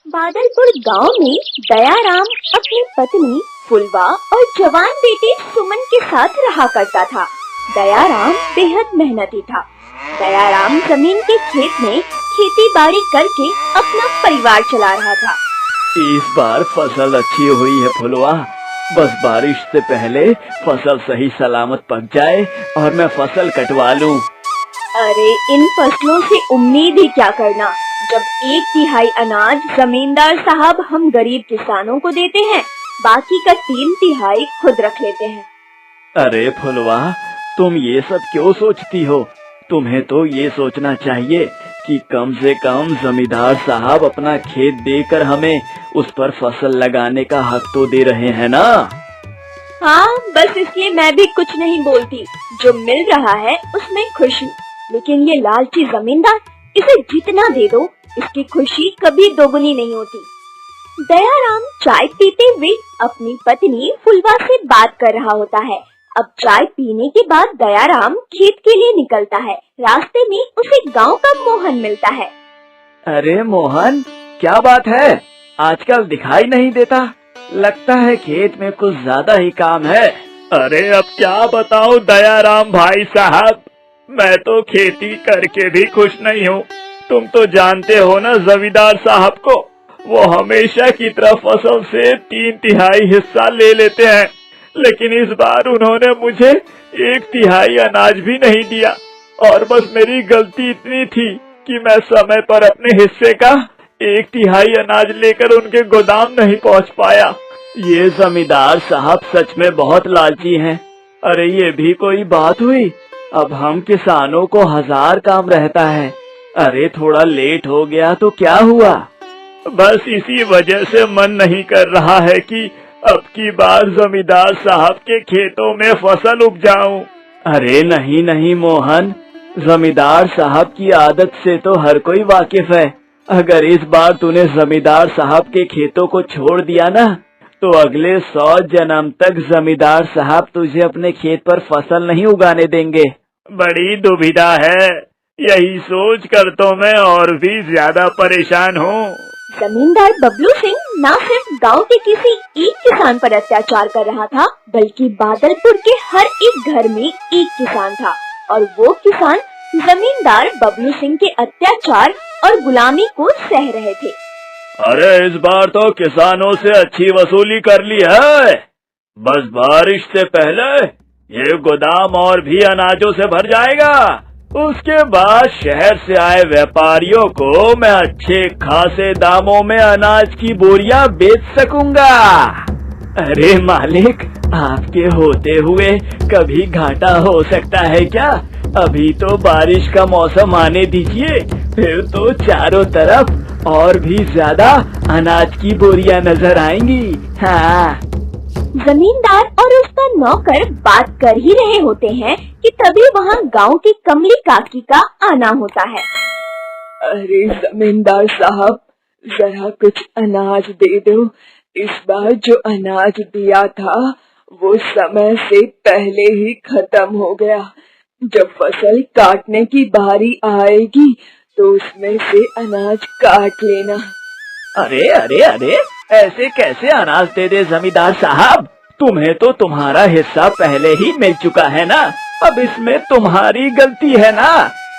बादलपुर गांव में दयाराम अपनी पत्नी फुलवा और जवान बेटे सुमन के साथ रहा करता था। दयाराम बेहद मेहनती था। दयाराम जमीन के खेत में खेती बाड़ी करके अपना परिवार चला रहा था। इस बार फसल अच्छी हुई है फुलवा। बस बारिश से पहले फसल सही सलामत पक जाए और मैं फसल कटवा लूं। अरे इन फसलों से उम्मीद ही क्या करना, जब 1/3 अनाज जमींदार साहब हम गरीब किसानों को देते हैं, बाकी का 3/3 खुद रख लेते हैं। अरे फुलवा, तुम ये सब क्यों सोचती हो? तुम्हें तो ये सोचना चाहिए कि कम से कम जमींदार साहब अपना खेत देकर हमें उस पर फसल लगाने का हक तो दे रहे हैं ना। हाँ, बस इसलिए मैं भी कुछ नहीं बोलती। जो मिल रहा है उसमें खुश हूँ, लेकिन ये लालची जमींदार, इसे जितना दे दो इसकी खुशी कभी दोगुनी नहीं होती। दयाराम चाय पीते हुए अपनी पत्नी फुलवा से बात कर रहा होता है। अब चाय पीने के बाद दयाराम खेत के लिए निकलता है। रास्ते में उसे गांव का मोहन मिलता है। अरे मोहन, क्या बात है? आजकल दिखाई नहीं देता। लगता है खेत में कुछ ज्यादा ही काम है। अरे अब क्या बताऊं दयाराम भाई साहब, मैं तो खेती करके भी खुश नहीं हूँ। तुम तो जानते हो ना जमींदार साहब को, वो हमेशा की तरह फसल से 3/3 हिस्सा ले लेते हैं, लेकिन इस बार उन्होंने मुझे 1/3 अनाज भी नहीं दिया। और बस मेरी गलती इतनी थी कि मैं समय पर अपने हिस्से का 1/3 अनाज लेकर उनके गोदाम नहीं पहुंच पाया। ये जमींदार साहब सच में बहुत लालची हैं। अरे ये भी कोई बात हुई? अब हम किसानों को 1000 काम रहता है। अरे थोड़ा लेट हो गया तो क्या हुआ? बस इसी वजह से मन नहीं कर रहा है कि अब की बार जमींदार साहब के खेतों में फसल उपजाऊं। अरे नहीं नहीं मोहन, जमींदार साहब की आदत से तो हर कोई वाकिफ है। अगर इस बार तूने जमींदार साहब के खेतों को छोड़ दिया ना, तो अगले 100 जन्म तक जमींदार साहब तुझे अपने खेत पर फसल नहीं उगाने देंगे। बड़ी दुविधा है, यही सोच कर तो मैं और भी ज्यादा परेशान हूँ। जमींदार बबलू सिंह न सिर्फ गांव के किसी एक किसान पर अत्याचार कर रहा था, बल्कि बादलपुर के हर एक घर में एक किसान था, और वो किसान जमींदार बबलू सिंह के अत्याचार और गुलामी को सह रहे थे। अरे इस बार तो किसानों से अच्छी वसूली कर ली है। बस बारिश से पहले ये गोदाम और भी अनाजों से भर जाएगा। उसके बाद शहर से आए व्यापारियों को मैं अच्छे खासे दामों में अनाज की बोरियां बेच सकूंगा। अरे मालिक, आपके होते हुए कभी घाटा हो सकता है क्या? अभी तो बारिश का मौसम आने दीजिए, फिर तो चारों तरफ और भी ज्यादा अनाज की बोरियां नजर आएंगी। हाँ। जमींदार और उसका नौकर बात कर ही रहे होते हैं कि तभी वहाँ गांव की कमली काकी का आना होता है। अरे जमींदार साहब, जरा कुछ अनाज दे दो। इस बार जो अनाज दिया था वो समय से पहले ही खत्म हो गया। जब फसल काटने की बारी आएगी तो उसमें से अनाज काट लेना। अरे अरे अरे, ऐसे कैसे अनाज दे दे जमींदार साहब? तुम्हें तो तुम्हारा हिस्सा पहले ही मिल चुका है ना। अब इसमें तुम्हारी गलती है ना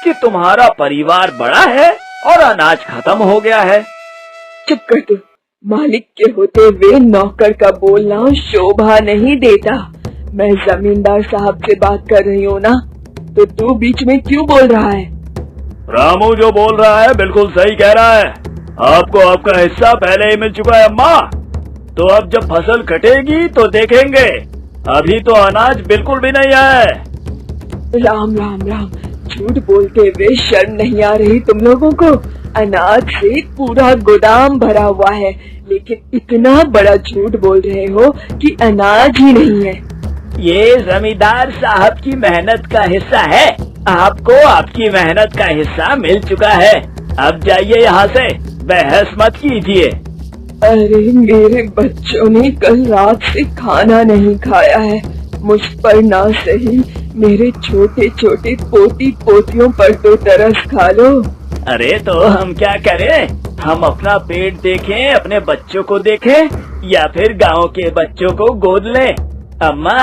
कि तुम्हारा परिवार बड़ा है और अनाज खत्म हो गया है। चुप कर तू। मालिक के होते हुए नौकर का बोलना शोभा नहीं देता। मैं जमींदार साहब से बात कर रही हूँ ना, तो तू बीच में क्यों बोल रहा है? रामू जो बोल रहा है बिल्कुल सही कह रहा है। आपको आपका हिस्सा पहले ही मिल चुका है अम्मा। तो अब जब फसल कटेगी तो देखेंगे। अभी तो अनाज बिल्कुल भी नहीं है। राम राम राम, झूठ बोलते हुए शर्म नहीं आ रही तुम लोगों को? अनाज से पूरा गोदाम भरा हुआ है, लेकिन इतना बड़ा झूठ बोल रहे हो कि अनाज ही नहीं है। ये जमींदार साहब की मेहनत का हिस्सा है। आपको आपकी मेहनत का हिस्सा मिल चुका है। अब जाइए यहाँ से, बहस मत कीजिए। अरे मेरे बच्चों ने कल रात से खाना नहीं खाया है। मुझ पर ना सही मेरे छोटे छोटे पोती पोतियों पर तो तरस खा लो। अरे तो हम क्या करें? हम अपना पेट देखें, अपने बच्चों को देखें या फिर गांव के बच्चों को गोद लें? अम्मा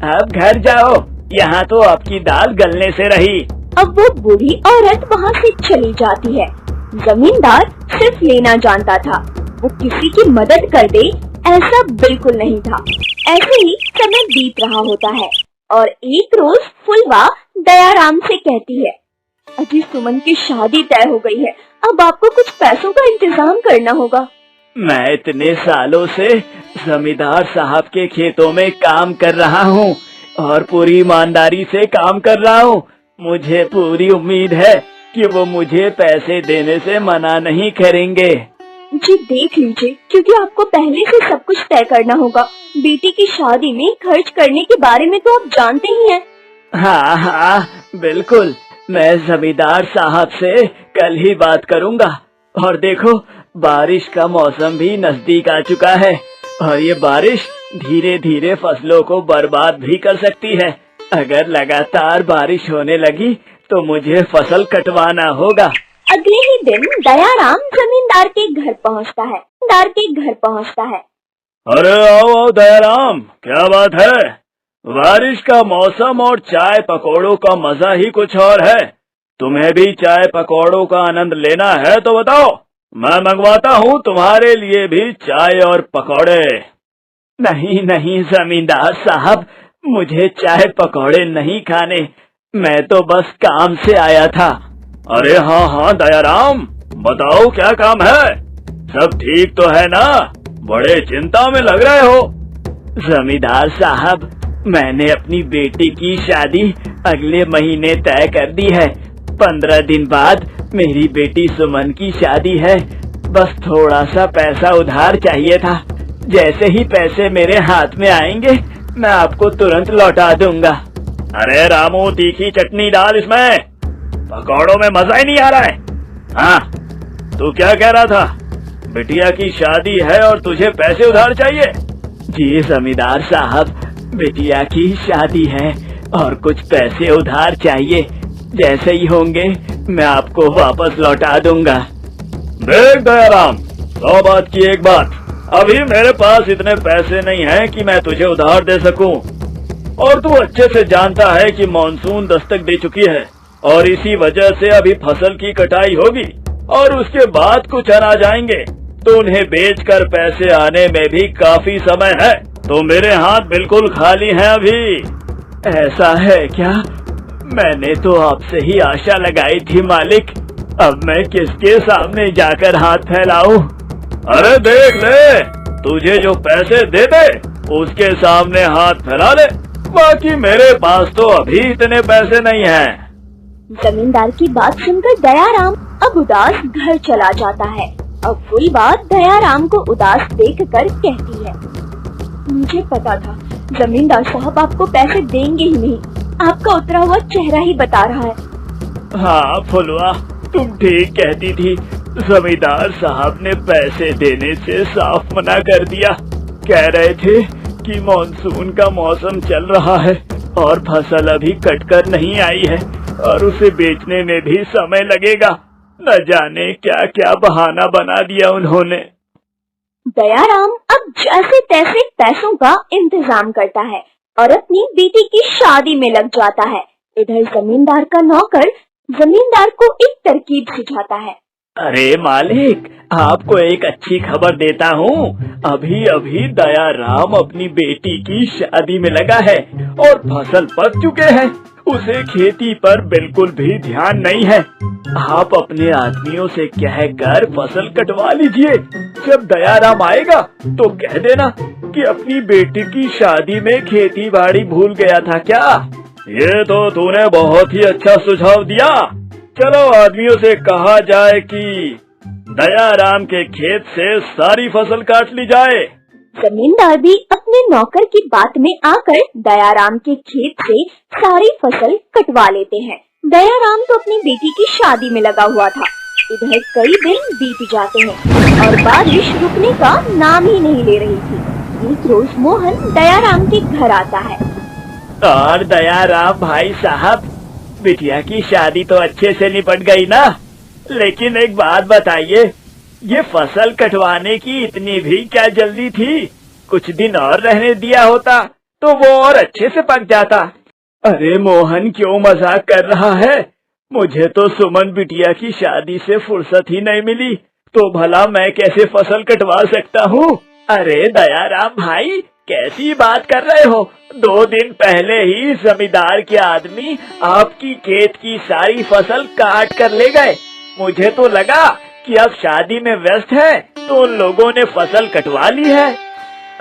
अब घर जाओ, यहाँ तो आपकी दाल गलने से रही। अब वो बूढ़ी औरत वहाँ से चली जाती है। जमींदार सिर्फ लेना जानता था, वो किसी की मदद कर दे ऐसा बिल्कुल नहीं था। ऐसे ही समय बीत रहा होता है और एक रोज फुलवा दयाराम से कहती है, अजी सुमन की शादी तय हो गई है, अब आपको कुछ पैसों का इंतजाम करना होगा। मैं इतने सालों से जमींदार साहब के खेतों में काम कर रहा हूँ और पूरी ईमानदारी से काम कर रहा हूँ। मुझे पूरी उम्मीद है कि वो मुझे पैसे देने से मना नहीं करेंगे। जी देख लीजिए, क्योंकि आपको पहले से सब कुछ तय करना होगा। बेटी की शादी में खर्च करने के बारे में तो आप जानते ही हैं। हाँ हाँ बिल्कुल, मैं जमींदार साहब से कल ही बात करूँगा। और देखो, बारिश का मौसम भी नजदीक आ चुका है और ये बारिश धीरे धीरे फसलों को बर्बाद भी कर सकती है। अगर लगातार बारिश होने लगी तो मुझे फसल कटवाना होगा। अगले ही दिन दयाराम जमींदार के घर पहुंचता है। अरे आओ आओ दयाराम, क्या बात है? बारिश का मौसम और चाय पकौड़ों का मजा ही कुछ और है। तुम्हें भी चाय पकौड़ों का आनंद लेना है तो बताओ, मैं मंगवाता हूँ तुम्हारे लिए भी चाय और पकौड़े। नहीं नहीं जमींदार साहब, मुझे चाय पकौड़े नहीं खाने, मैं तो बस काम से आया था। अरे हाँ हाँ दयाराम, बताओ क्या काम है? सब ठीक तो है ना? बड़े चिंता में लग रहे हो। जमींदार साहब, मैंने अपनी बेटी की शादी अगले महीने तय कर दी है। 15 दिन बाद मेरी बेटी सुमन की शादी है। बस थोड़ा सा पैसा उधार चाहिए था। जैसे ही पैसे मेरे हाथ में आएंगे मैं आपको तुरंत लौटा दूंगा। अरे रामू, तीखी चटनी डाल इसमें, पकौड़ों में मजा ही नहीं आ रहा है। हाँ, तू क्या कह रहा था? बिटिया की शादी है और तुझे पैसे उधार चाहिए? जी जमींदार साहब, बिटिया की शादी है और कुछ पैसे उधार चाहिए। जैसे ही होंगे मैं आपको वापस लौटा दूंगा। देख दयाराम, 100 बात की एक बात, अभी मेरे पास इतने पैसे नहीं हैं कि मैं तुझे उधार दे सकूं। और तू अच्छे से जानता है कि मानसून दस्तक दे चुकी है और इसी वजह से अभी फसल की कटाई होगी और उसके बाद कुछ अनाज आएंगे तो उन्हें बेचकर पैसे आने में भी काफी समय है। तो मेरे हाथ बिल्कुल खाली हैं अभी। ऐसा है क्या? मैंने तो आपसे ही आशा लगाई थी मालिक। अब मैं किसके सामने जाकर हाथ फैलाऊं? अरे देख ले, तुझे जो पैसे दे दे उसके सामने हाथ फैला ले, बाकी मेरे पास तो अभी इतने पैसे नहीं हैं। जमींदार की बात सुनकर दयाराम अब उदास घर चला जाता है। अब फुलवा दयाराम को उदास देखकर कहती है, मुझे पता था जमींदार साहब आपको पैसे देंगे ही नहीं, आपका उतरा हुआ चेहरा ही बता रहा है। हाँ फुलवा, तुम ठीक कहती थी। जमींदार साहब ने पैसे देने से साफ मना कर दिया। कह रहे थे कि मानसून का मौसम चल रहा है और फसल अभी कटकर नहीं आई है और उसे बेचने में भी समय लगेगा। न जाने क्या क्या बहाना बना दिया उन्होंने। दयाराम अब जैसे तैसे पैसों का इंतजाम करता है और अपनी बेटी की शादी में लग जाता है। इधर जमींदार का नौकर जमींदार को एक तरकीब सुझाता है। अरे मालिक, आपको एक अच्छी खबर देता हूँ। अभी अभी दयाराम अपनी बेटी की शादी में लगा है और फसल पक चुके हैं। उसे खेती पर बिल्कुल भी ध्यान नहीं है। आप अपने आदमियों से कहकर फसल कटवा लीजिए। जब दयाराम आएगा तो कह देना कि अपनी बेटी की शादी में खेती बाड़ी भूल गया था क्या। ये तो तूने बहुत ही अच्छा सुझाव दिया। चलो आदमियों से कहा जाए कि दयाराम के खेत से सारी फसल काट ली जाए। जमींदार भी अपने नौकर की बात में आकर दयाराम के खेत से सारी फसल कटवा लेते हैं। दयाराम तो अपनी बेटी की शादी में लगा हुआ था। इधर कई दिन बीत जाते हैं और बारिश रुकने का नाम ही नहीं ले रही थी। एक रोज मोहन दयाराम के घर आता है। और दयाराम भाई साहब, बिटिया की शादी तो अच्छे से निपट गई ना? लेकिन एक बात बताइए, ये फसल कटवाने की इतनी भी क्या जल्दी थी? कुछ दिन और रहने दिया होता तो वो और अच्छे से पक जाता। अरे मोहन क्यों मजाक कर रहा है? मुझे तो सुमन बिटिया की शादी से फुर्सत ही नहीं मिली, तो भला मैं कैसे फसल कटवा सकता हूँ? अरे दयाराम भाई, कैसी बात कर रहे हो? 2 दिन पहले ही जमींदार के आदमी आपकी खेत की सारी फसल काट कर ले गए। मुझे तो लगा कि अब शादी में व्यस्त है तो उन लोगों ने फसल कटवा ली है।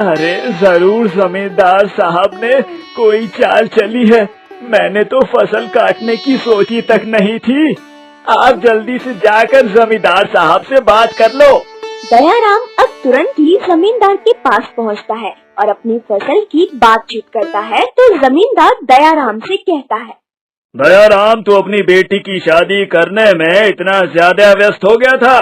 अरे जरूर जमींदार साहब ने कोई चाल चली है, मैंने तो फसल काटने की सोची तक नहीं थी। आप जल्दी से जाकर जमींदार साहब से बात कर लो। दयाराम अब तुरंत ही जमींदार के पास पहुंचता है और अपनी फसल की बातचीत करता है। तो जमींदार दयाराम से कहता है, दयाराम, तू अपनी बेटी की शादी करने में इतना ज्यादा व्यस्त हो गया था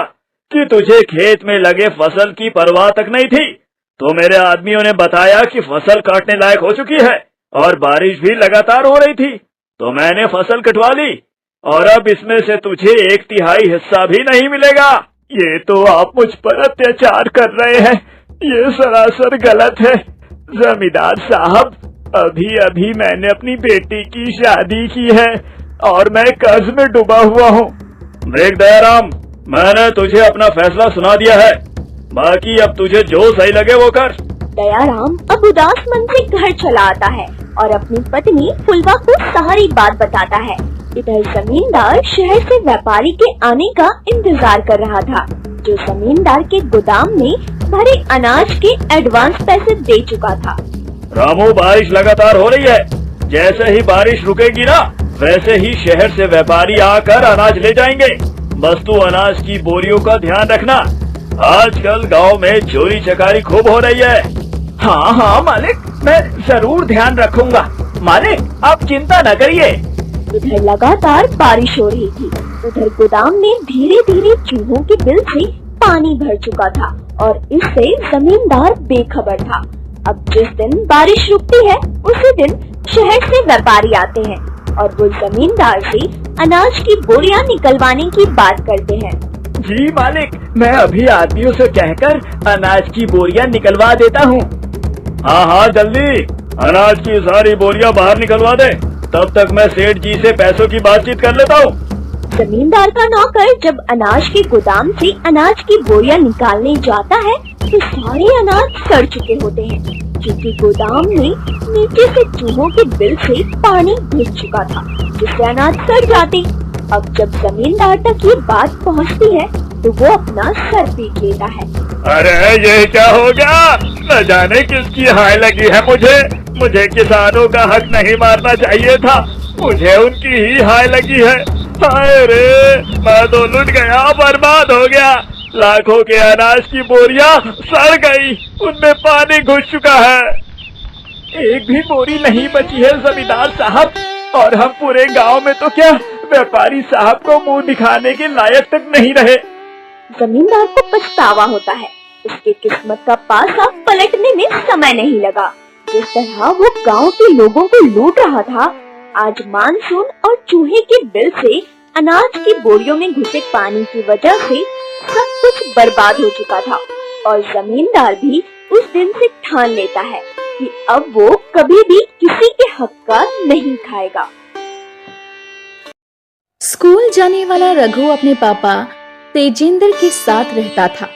कि तुझे खेत में लगे फसल की परवाह तक नहीं थी। तो मेरे आदमियों ने बताया कि फसल काटने लायक हो चुकी है और बारिश भी लगातार हो रही थी, तो मैंने फसल कटवा ली और अब इसमें से तुझे 1/3 हिस्सा भी नहीं मिलेगा। ये तो आप मुझ पर अत्याचार कर रहे हैं, ये सरासर गलत है। जमींदार साहब, अभी अभी मैंने अपनी बेटी की शादी की है और मैं कर्ज में डूबा हुआ हूँ। देख दयाराम, मैंने तुझे अपना फैसला सुना दिया है, बाकी अब तुझे जो सही लगे वो कर। दयाराम अब उदास मन से घर चला आता है और अपनी पत्नी फुलवा को सारी बात बताता है। इधर जमींदार शहर से व्यापारी के आने का इंतजार कर रहा था, जो जमींदार के गोदाम में भरे अनाज के एडवांस पैसे दे चुका था। रामू, बारिश लगातार हो रही है, जैसे ही बारिश रुकेगी ना वैसे ही शहर से व्यापारी आकर अनाज ले जाएंगे। बस तू अनाज की बोरियों का ध्यान रखना, आजकल गांव में चोरी चकारी खूब हो रही है। हाँ हाँ मालिक, मैं जरूर ध्यान रखूंगा। मालिक, आप चिंता न करिए। इधर लगातार बारिश हो रही थी, उधर गोदाम में धीरे धीरे चूहों के बिल से पानी भर चुका था और इससे जमींदार बेखबर था। अब जिस दिन बारिश रुकती है उसी दिन शहर से व्यापारी आते हैं और वो जमींदार से अनाज की बोरियां निकलवाने की बात करते हैं। जी मालिक, मैं अभी आदमियों से कहकर अनाज की बोरियां निकलवा देता हूँ। हाँ हाँ जल्दी अनाज की सारी बोरियां बाहर निकलवा दे, तब तक मैं सेठ जी से पैसों की बातचीत कर लेता हूँ। जमींदार का नौकर जब अनाज के गोदाम से अनाज की बोरियां निकालने जाता है तो सारे अनाज सड़ चुके होते हैं, क्योंकि गोदाम में नीचे से चूहों के बिल से पानी घुस चुका था, जिससे अनाज सड़ जाते। अब जब जमींदार तक ये बात पहुंचती है तो वो अपना सर पीट लेता है। अरे ये क्या हो गया? न जाने किसकी हाय लगी है मुझे किसानों का हक नहीं मारना चाहिए था, मुझे उनकी ही हाय लगी है। हाय रे, मैं तो लुट गया, बर्बाद हो गया। लाखों के अनाज की बोरियां सड़ गई, उनमें पानी घुस चुका है। एक भी बोरी नहीं बची है जमींदार साहब, और हम पूरे गांव में तो क्या व्यापारी साहब को मुंह दिखाने के लायक तक नहीं रहे। जमींदार को पछतावा होता है, उसके किस्मत का पासा पलटने में समय नहीं लगा। जिस तरह वो गांव के लोगों को लूट रहा था, आज मानसून और चूहे के बिल से अनाज की बोरियों में घुसे पानी की वजह से सब कुछ बर्बाद हो चुका था और जमींदार भी उस दिन से ठान लेता है कि अब वो कभी भी किसी के हक का नहीं खाएगा। स्कूल जाने वाला रघु अपने पापा तेजेंद्र के साथ रहता था।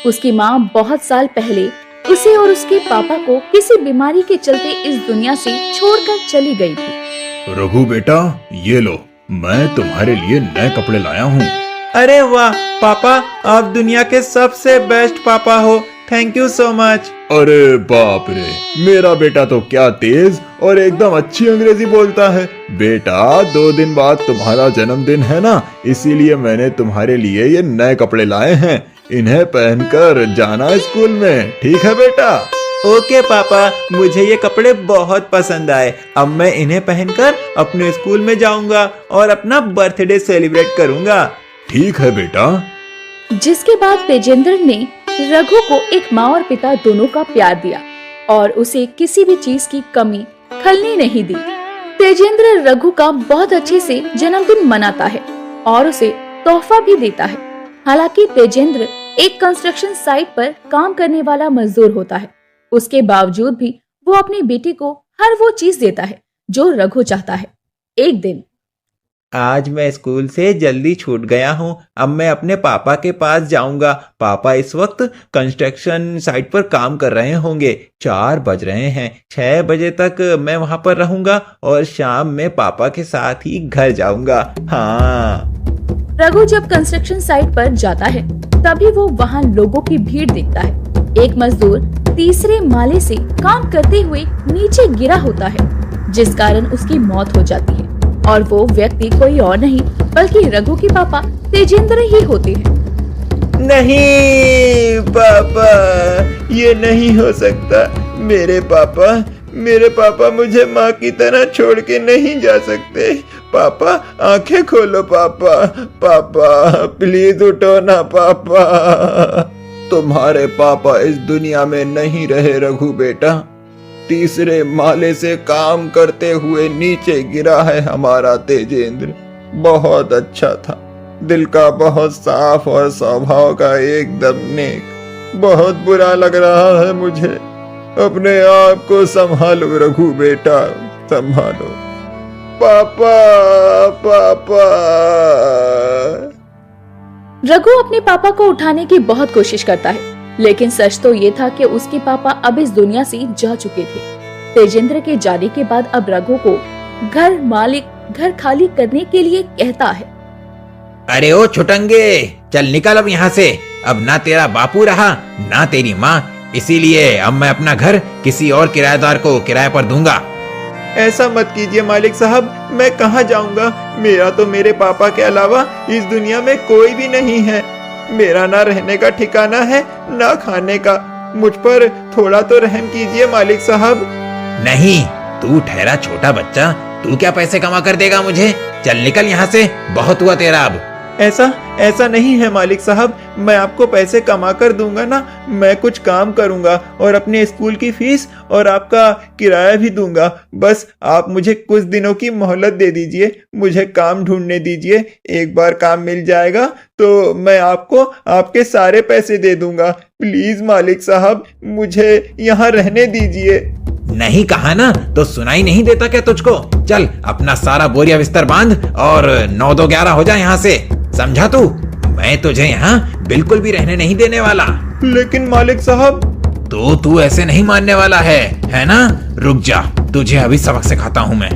उसकी माँ बहुत साल पहले उसे और उसके पापा को किसी बीमारी के चलते इस दुनिया से छोड़कर चली गई थी। रघु बेटा, ये लो, मैं तुम्हारे लिए नए कपड़े लाया हूँ। अरे वाह पापा, आप दुनिया के सबसे बेस्ट पापा हो, थैंक यू सो मच। अरे बाप रे, मेरा बेटा तो क्या तेज और एकदम अच्छी अंग्रेजी बोलता है। बेटा, 2 दिन बाद तुम्हारा जन्मदिन है ना, इसीलिए मैंने तुम्हारे लिए ये नए कपड़े लाए हैं। इन्हें पहनकर जाना स्कूल में, ठीक है बेटा? ओके पापा, मुझे ये कपड़े बहुत पसंद आए। अब मैं इन्हें पहनकर अपने स्कूल में जाऊंगा और अपना बर्थडे सेलिब्रेट करूंगा। ठीक है बेटा। जिसके बाद तेजेंद्र ने रघु को एक माँ और पिता दोनों का प्यार दिया और उसे किसी भी चीज की कमी खलने नहीं दी। तेजेंद्र रघु का बहुत अच्छे से जन्मदिन मनाता है और उसे तोहफा भी देता है। हालांकि तेजेंद्र एक कंस्ट्रक्शन साइट पर काम करने वाला मजदूर होता है, उसके बावजूद भी वो अपनी बेटी को हर वो चीज देता है जो रघु चाहता है। एक दिन आज मैं स्कूल से जल्दी छूट गया हूँ। अब मैं अपने पापा के पास जाऊंगा। पापा इस वक्त कंस्ट्रक्शन साइट पर काम कर रहे होंगे। 4 बज रहे हैं। 6 बजे तक मैं वहां पर रहूंगा और शाम में पापा के साथ ही घर जाऊंगा। हाँ। रघु जब कंस्ट्रक्शन साइट पर जाता है तभी वो वहाँ लोगों की भीड़ देखता है। एक मजदूर तीसरे माले से काम करते हुए नीचे गिरा होता है, जिस कारण उसकी मौत हो जाती है और वो व्यक्ति कोई और नहीं बल्कि रघु के पापा तेजेंद्र ही होते हैं। नहीं पापा, ये नहीं हो सकता। मेरे पापा मुझे माँ की तरह छोड़ के नहीं जा सकते। पापा आंखें खोलो पापा प्लीज उठो ना पापा। तुम्हारे पापा इस दुनिया में नहीं रहे रघु बेटा। तीसरे माले से काम करते हुए नीचे गिरा है हमारा तेजेंद्र। बहुत अच्छा था, दिल का बहुत साफ और स्वभाव का एकदम नेक। बहुत बुरा लग रहा है मुझे। अपने आप को संभालो रघु बेटा, संभालो। पापा। रघु अपने पापा को उठाने की बहुत कोशिश करता है, लेकिन सच तो ये था कि उसके पापा अब इस दुनिया से जा चुके थे। तेजेंद्र के जाने के बाद अब रघु को घर मालिक घर खाली करने के लिए कहता है। अरे ओ छुटंगे, चल निकल अब यहाँ से। अब ना तेरा बापू रहा ना तेरी माँ, इसीलिए अब मैं अपना घर किसी और किराएदार को किराए पर दूंगा। ऐसा मत कीजिए मालिक साहब, मैं कहाँ जाऊंगा? मेरा तो मेरे पापा के अलावा इस दुनिया में कोई भी नहीं है। मेरा ना रहने का ठिकाना है ना खाने का। मुझ पर थोड़ा तो रहम कीजिए मालिक साहब। नहीं, तू ठहरा छोटा बच्चा, तू क्या पैसे कमा कर देगा मुझे? चल निकल यहाँ से, बहुत हुआ तेरा अब। ऐसा नहीं है मालिक साहब, मैं आपको पैसे कमा कर दूंगा ना। मैं कुछ काम करूंगा और अपने स्कूल की फीस और आपका किराया भी दूंगा। बस आप मुझे कुछ दिनों की मोहलत दे दीजिए, मुझे काम ढूंढने दीजिए। एक बार काम मिल जाएगा तो मैं आपको आपके सारे पैसे दे दूंगा। प्लीज मालिक साहब, मुझे यहाँ रहने दीजिए। नहीं कहा ना, तो सुनाई नहीं देता क्या तुझको? चल अपना सारा बोरिया बिस्तर बांध और 9-2-11 हो जा यहाँ से, समझा तू? मैं तुझे यहाँ बिल्कुल भी रहने नहीं देने वाला। लेकिन मालिक साहब। तो तू ऐसे नहीं मानने वाला है ना? रुक जा, तुझे अभी सबक सिखाता हूँ मैं।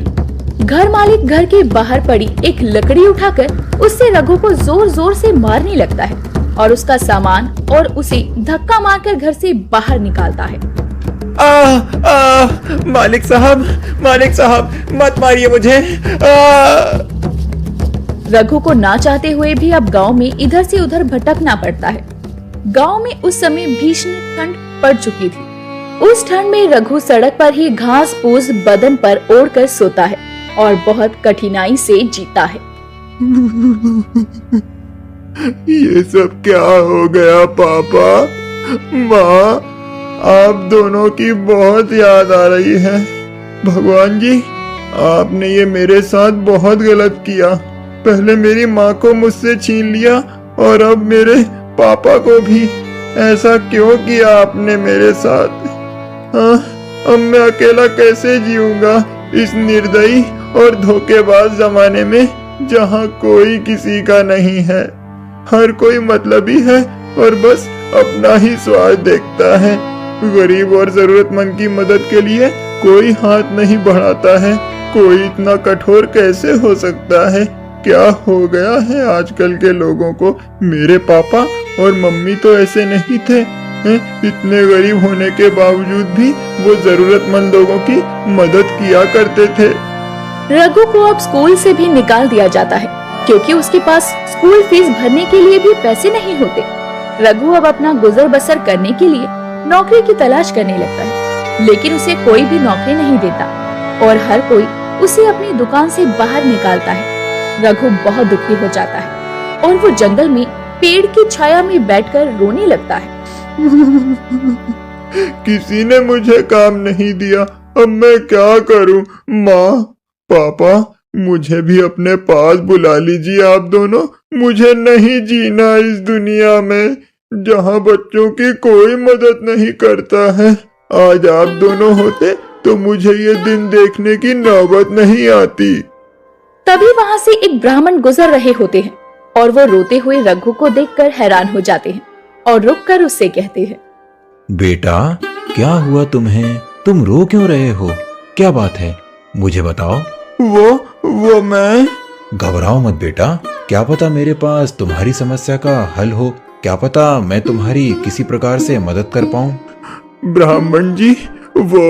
घर मालिक घर के बाहर पड़ी एक लकड़ी उठाकर उससे रघु को जोर जोर से मारने लगता है और उसका सामान और उसे धक्का मारकर घर से बाहर निकालता है। मालिक साहब मत मारिए मुझे। रघु को ना चाहते हुए भी अब गांव में इधर से उधर भटकना पड़ता है। गांव में उस समय भीषण ठंड पड़ चुकी थी। उस ठंड में रघु सड़क पर ही घास फूस बदन पर ओढ़कर सोता है और बहुत कठिनाई से जीता है। ये सब क्या हो गया पापा? माँ, आप दोनों की बहुत याद आ रही है। भगवान जी, आपने ये मेरे साथ बहुत गलत किया। पहले मेरी माँ को मुझसे छीन लिया और अब मेरे पापा को भी। ऐसा क्यों किया आपने मेरे साथ? अब मैं अकेला कैसे जीऊंगा इस निर्दयी और धोखेबाज जमाने में, जहाँ कोई किसी का नहीं है। हर कोई मतलबी है और बस अपना ही स्वार्थ देखता है। गरीब और जरूरतमंद की मदद के लिए कोई हाथ नहीं बढ़ाता है। कोई इतना कठोर कैसे हो सकता है? क्या हो गया है आजकल के लोगों को? मेरे पापा और मम्मी तो ऐसे नहीं थे। इतने गरीब होने के बावजूद भी वो जरूरतमंद लोगों की मदद किया करते थे। रघु को अब स्कूल से भी निकाल दिया जाता है क्योंकि उसके पास स्कूल फीस भरने के लिए भी पैसे नहीं होते। रघु अब अपना गुजर बसर करने के लिए नौकरी की तलाश करने लगता है, लेकिन उसे कोई भी नौकरी नहीं देता और हर कोई उसे अपनी दुकान से बाहर निकालता है। रघु बहुत दुखी हो जाता है और वो जंगल में पेड़ की छाया में बैठकर रोने लगता है। किसी ने मुझे काम नहीं दिया, अब मैं क्या करूं? माँ, पापा, मुझे भी अपने पास बुला लीजिए आप दोनों। मुझे नहीं जीना इस दुनिया में जहाँ बच्चों की कोई मदद नहीं करता है। आज आप दोनों होते तो मुझे ये दिन देखने की नौबत नहीं आती। तभी वहाँ से एक ब्राह्मण गुजर रहे होते हैं और वो रोते हुए रघु को देखकर हैरान हो जाते हैं और रुककर उससे कहते हैं, बेटा, क्या हुआ तुम्हें? तुम रो क्यों रहे हो? क्या बात है, मुझे बताओ। वो मैं। घबराओ मत बेटा, क्या पता मेरे पास तुम्हारी समस्या का हल हो। क्या पता मैं तुम्हारी किसी प्रकार से मदद कर पाऊं। ब्राह्मण जी, वो।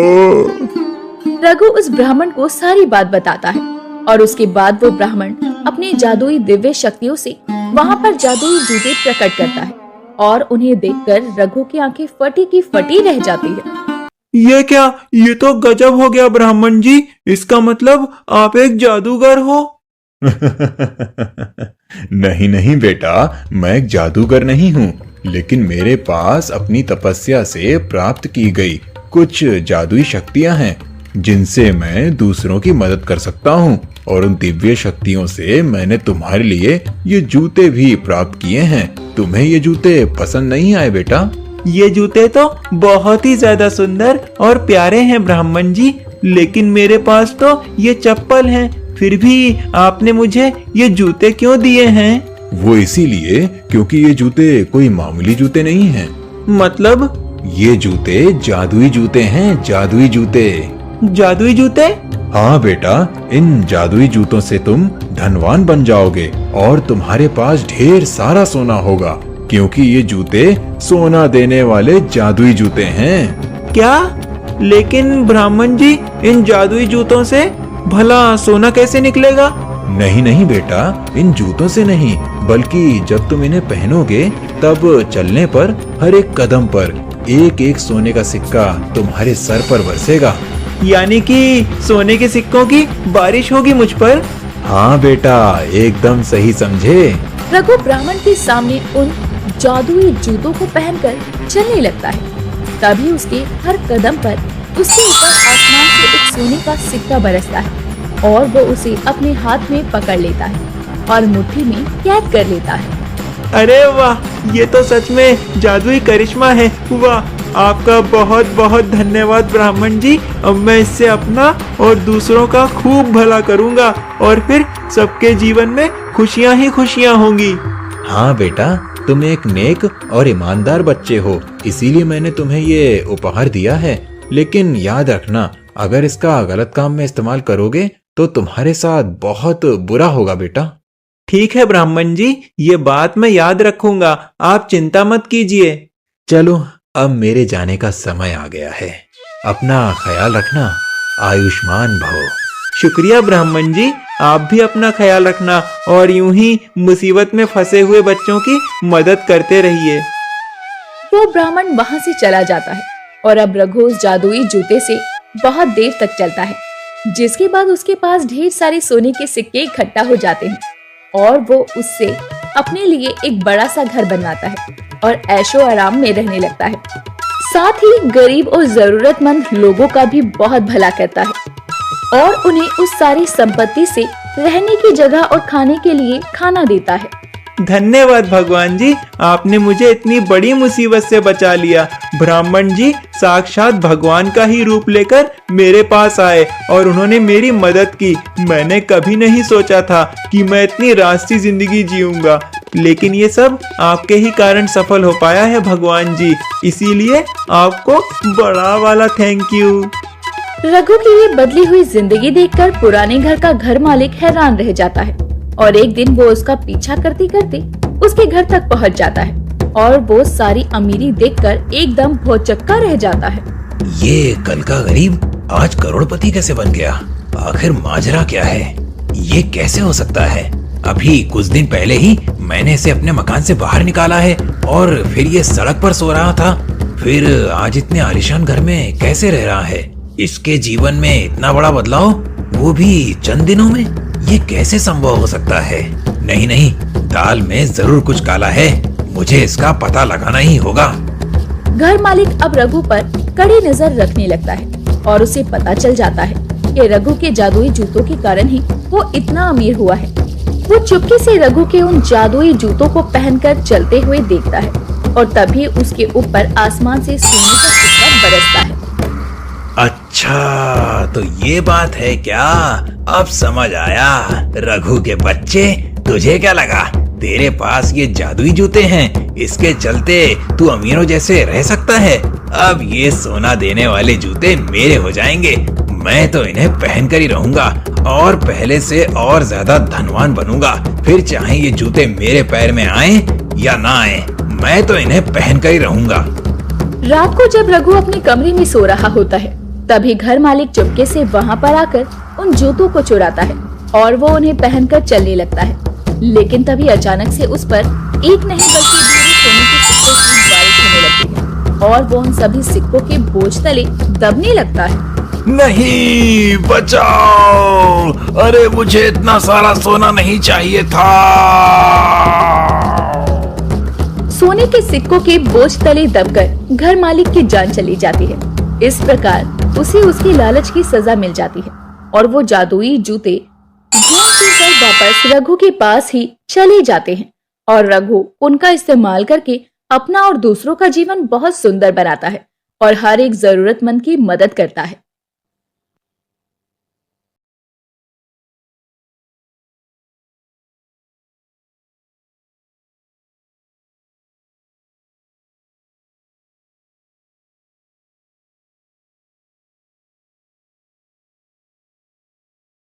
रघु उस ब्राह्मण को सारी बात बताता है और उसके बाद वो ब्राह्मण अपनी जादुई दिव्य शक्तियों से वहाँ पर जादुई जूते प्रकट करता है और उन्हें देखकर रघु की आंखें फटी की फटी रह जाती है। ये क्या? ये तो गजब हो गया ब्राह्मण जी। इसका मतलब आप एक जादूगर हो? नहीं नहीं बेटा, मैं एक जादूगर नहीं हूँ, लेकिन मेरे पास अपनी तपस्या से प्राप्त की गई कुछ जादुई शक्तियाँ हैं जिनसे मैं दूसरों की मदद कर सकता हूँ। और उन दिव्य शक्तियों से मैंने तुम्हारे लिए ये जूते भी प्राप्त किए हैं। तुम्हें ये जूते पसंद नहीं आए बेटा? ये जूते तो बहुत ही ज्यादा सुंदर और प्यारे हैं ब्राह्मण जी, लेकिन मेरे पास तो ये चप्पल हैं। फिर भी आपने मुझे ये जूते क्यों दिए हैं? वो इसीलिए क्योंकि ये जूते कोई मामूली जूते नहीं हैं। मतलब? ये जूते जादुई जूते हैं, जादुई जूते। जादुई जूते? हाँ बेटा, इन जादुई जूतों से तुम धनवान बन जाओगे और तुम्हारे पास ढेर सारा सोना होगा, क्योंकि ये जूते सोना देने वाले जादुई जूते हैं। क्या? लेकिन ब्राह्मण जी, इन जादुई जूतों से भला सोना कैसे निकलेगा? नहीं नहीं बेटा, इन जूतों से नहीं, बल्कि जब तुम इन्हें पहनोगे तब चलने पर हर एक कदम पर एक एक सोने का सिक्का तुम्हारे सर पर बरसेगा। यानी कि सोने के सिक्कों की बारिश होगी मुझ पर? हाँ बेटा, एकदम सही समझे। रघु ब्राह्मण के सामने उन जादुई जूतों को पहनकर चलने लगता है। तभी उसके हर कदम पर उसके ऊपर आसमान से एक सोने का सिक्का बरसता है और वो उसे अपने हाथ में पकड़ लेता है और मुट्ठी में कैद कर लेता है। अरे वाह, ये तो सच में जादुई करिश्मा है। वाह, आपका बहुत बहुत धन्यवाद ब्राह्मण जी। अब मैं इससे अपना और दूसरों का खूब भला करूंगा और फिर सबके जीवन में खुशियाँ ही खुशियाँ होंगी। हाँ बेटा, तुम एक नेक और ईमानदार बच्चे हो, इसीलिए मैंने तुम्हें ये उपहार दिया है। लेकिन याद रखना, अगर इसका गलत काम में इस्तेमाल करोगे तो तुम्हारे साथ बहुत बुरा होगा बेटा। ठीक है ब्राह्मण जी, ये बात मैं याद रखूंगा। आप चिंता मत कीजिए। चलो, अब मेरे जाने का समय आ गया है। अपना ख्याल रखना। आयुष्मान भव। शुक्रिया ब्राह्मण जी, आप भी अपना ख्याल रखना और यूं ही मुसीबत में फंसे हुए बच्चों की मदद करते रहिए। वो ब्राह्मण वहाँ से चला जाता है और अब रघु उस जादुई जूते से बहुत देर तक चलता है, जिसके बाद उसके पास ढेर सारे सोने के सिक्के इकट्ठा हो जाते हैं और वो उससे अपने लिए एक बड़ा सा घर बनवाता है और ऐशो आराम में रहने लगता है। साथ ही गरीब और जरूरतमंद लोगों का भी बहुत भला करता है और उन्हें उस सारी संपत्ति से रहने की जगह और खाने के लिए खाना देता है। धन्यवाद भगवान जी, आपने मुझे इतनी बड़ी मुसीबत से बचा लिया। ब्राह्मण जी साक्षात भगवान का ही रूप लेकर मेरे पास आए और उन्होंने मेरी मदद की। मैंने कभी नहीं सोचा था कि मैं इतनी रास्ती जिंदगी जीऊंगा, लेकिन ये सब आपके ही कारण सफल हो पाया है भगवान जी। इसीलिए आपको बड़ा वाला थैंक यू। रघु की ये बदली हुई जिंदगी देखकर पुराने घर का घर मालिक हैरान रह जाता है और एक दिन वो उसका पीछा करते करते उसके घर तक पहुंच जाता है और वो सारी अमीरी देखकर एकदम भौचक्का रह जाता है। ये कल का गरीब आज करोड़पति कैसे बन गया? आखिर माजरा क्या है? ये कैसे हो सकता है? अभी कुछ दिन पहले ही मैंने इसे अपने मकान से बाहर निकाला है और फिर ये सड़क पर सो रहा था, फिर आज इतने आलीशान घर में कैसे रह रहा है? इसके जीवन में इतना बड़ा बदलाव, वो भी चंद दिनों में, ये कैसे संभव हो सकता है? नहीं नहीं, दाल में जरूर कुछ काला है, मुझे इसका पता लगाना ही होगा। घर मालिक अब रघु पर कड़ी नजर रखने लगता है और उसे पता चल जाता है कि रघु के जादुई जूतों के कारण ही वो इतना अमीर हुआ है। वो चुपके से रघु के उन जादुई जूतों को पहनकर चलते हुए देखता है और तभी उसके ऊपर आसमान से सोने का सिक्का बरसता है। अच्छा, तो ये बात है क्या? अब समझ आया। रघु के बच्चे, तुझे क्या लगा तेरे पास ये जादुई जूते हैं, इसके चलते तू अमीरों जैसे रह सकता है? अब ये सोना देने वाले जूते मेरे हो जाएंगे। मैं तो इन्हें पहनकर ही रहूंगा और पहले से और ज्यादा धनवान बनूंगा। फिर चाहे ये जूते मेरे पैर में आए या ना आए, मैं तो इन्हें पहनकर ही रहूंगा। रात को जब रघु अपने कमरे में सो रहा होता है, तभी घर मालिक चुपके से वहाँ पर आकर उन जूतों को चुराता है और वो उन्हें पहनकर चलने लगता है। लेकिन तभी अचानक से उस पर एक नहीं बल्कि ढेरों सोने के सिक्कों की बारिश होने लगती है और वो उन सभी सिक्कों के बोझ तले दबने लगता है। नहीं, बचाओ! अरे मुझे इतना सारा सोना नहीं चाहिए था। सोने के सिक्कों के बोझ तले दबकर घर मालिक की जान चली जाती है। इस प्रकार उसे उसकी लालच की सजा मिल जाती है और वो जादुई जूते घूम फिर कर वापस रघु के पास ही चले जाते हैं और रघु उनका इस्तेमाल करके अपना और दूसरों का जीवन बहुत सुंदर बनाता है और हर एक जरूरतमंद की मदद करता है।